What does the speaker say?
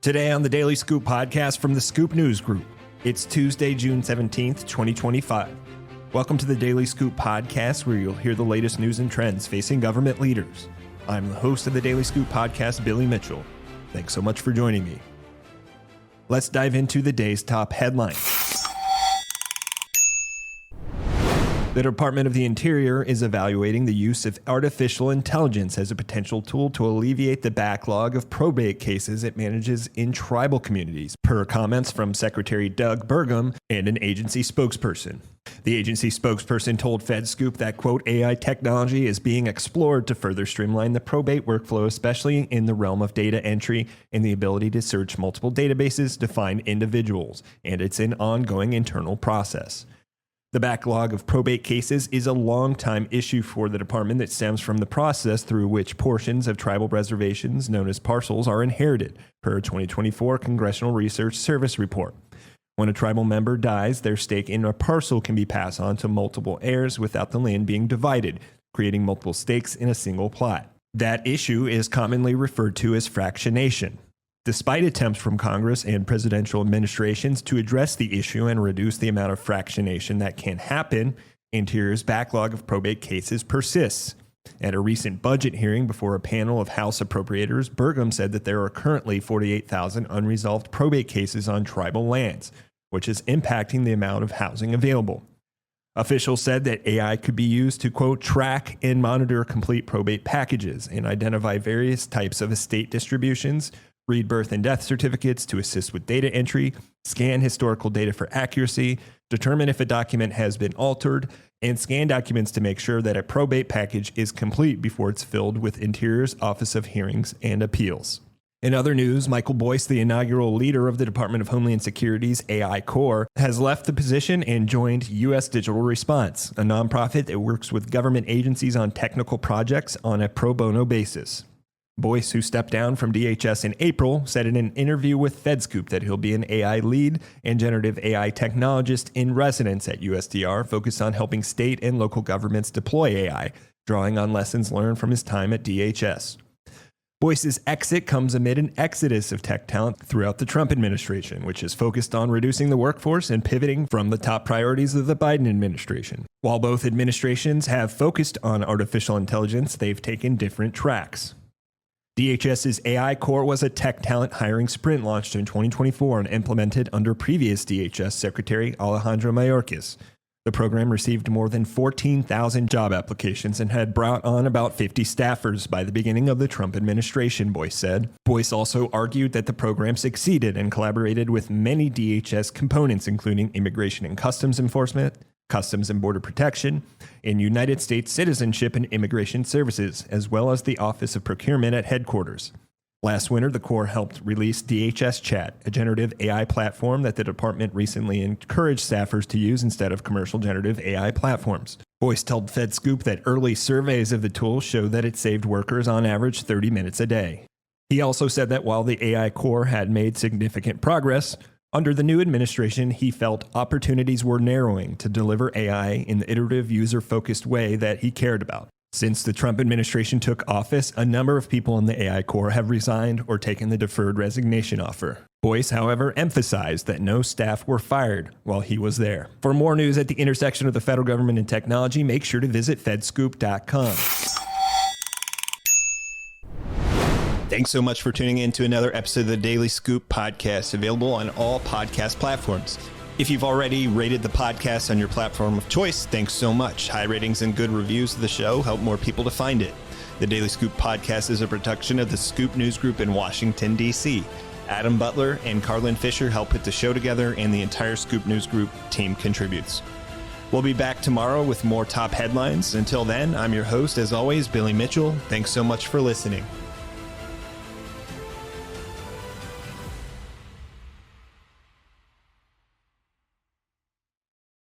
Today on the Daily Scoop podcast from the Scoop News Group, it's Tuesday, June 17th, 2025. Welcome to the Daily Scoop podcast, where you'll hear the latest news and trends facing government leaders. I'm the host of the Daily Scoop podcast, Billy Mitchell. Thanks so much for joining me. Let's dive into the day's top headlines. The Department of the Interior is evaluating the use of artificial intelligence as a potential tool to alleviate the backlog of probate cases it manages in tribal communities, per comments from Secretary Doug Burgum and an agency spokesperson. The agency spokesperson told FedScoop that, quote, AI technology is being explored to further streamline the probate workflow, especially in the realm of data entry and the ability to search multiple databases to find individuals, and it's an ongoing internal process. The backlog of probate cases is a long-time issue for the department that stems from the process through which portions of tribal reservations known as parcels are inherited, per a 2024 Congressional Research Service report. When a tribal member dies, their stake in a parcel can be passed on to multiple heirs without the land being divided, creating multiple stakes in a single plot. That issue is commonly referred to as fractionation. Despite attempts from Congress and presidential administrations to address the issue and reduce the amount of fractionation that can happen, Interior's backlog of probate cases persists. At a recent budget hearing before a panel of House appropriators, Burgum said that there are currently 48,000 unresolved probate cases on tribal lands, which is impacting the amount of housing available. Officials said that AI could be used to, quote, track and monitor complete probate packages and identify various types of estate distributions, read birth and death certificates to assist with data entry, scan historical data for accuracy, determine if a document has been altered, and scan documents to make sure that a probate package is complete before it's filled with Interior's Office of Hearings and Appeals. In other news, Michael Boyce, the inaugural leader of the Department of Homeland Security's AI Corps, has left the position and joined U.S. Digital Response, a nonprofit that works with government agencies on technical projects on a pro bono basis. Boyce, who stepped down from DHS in April, said in an interview with FedScoop that he'll be an AI lead and generative AI technologist in residence at USDR, focused on helping state and local governments deploy AI, drawing on lessons learned from his time at DHS. Boyce's exit comes amid an exodus of tech talent throughout the Trump administration, which is focused on reducing the workforce and pivoting from the top priorities of the Biden administration. While both administrations have focused on artificial intelligence, they've taken different tracks. DHS's AI Corps was a tech talent hiring sprint launched in 2024 and implemented under previous DHS Secretary Alejandro Mayorkas. The program received more than 14,000 job applications and had brought on about 50 staffers by the beginning of the Trump administration, Boyce said. Boyce also argued that the program succeeded and collaborated with many DHS components, including Immigration and Customs Enforcement, Customs and Border Protection, and United States Citizenship and Immigration Services, as well as the Office of Procurement at headquarters. Last winter, the Corps helped release DHS Chat, a generative AI platform that the department recently encouraged staffers to use instead of commercial generative AI platforms. Boyce told FedScoop that early surveys of the tool show that it saved workers on average 30 minutes a day. He also said that while the AI Corps had made significant progress, under the new administration, he felt opportunities were narrowing to deliver AI in the iterative, user-focused way that he cared about. Since the Trump administration took office, a number of people in the AI Corps have resigned or taken the deferred resignation offer. Boyce, however, emphasized that no staff were fired while he was there. For more news at the intersection of the federal government and technology, make sure to visit fedscoop.com. Thanks so much for tuning in to another episode of the Daily Scoop podcast, available on all podcast platforms. If you've already rated the podcast on your platform of choice, thanks so much. High ratings and good reviews of the show help more people to find it. The Daily Scoop podcast is a production of the Scoop News Group in Washington, D.C. Adam Butler and Carlin Fisher help put the show together, and the entire Scoop News Group team contributes. We'll be back tomorrow with more top headlines. Until then, I'm your host, as always, Billy Mitchell. Thanks so much for listening.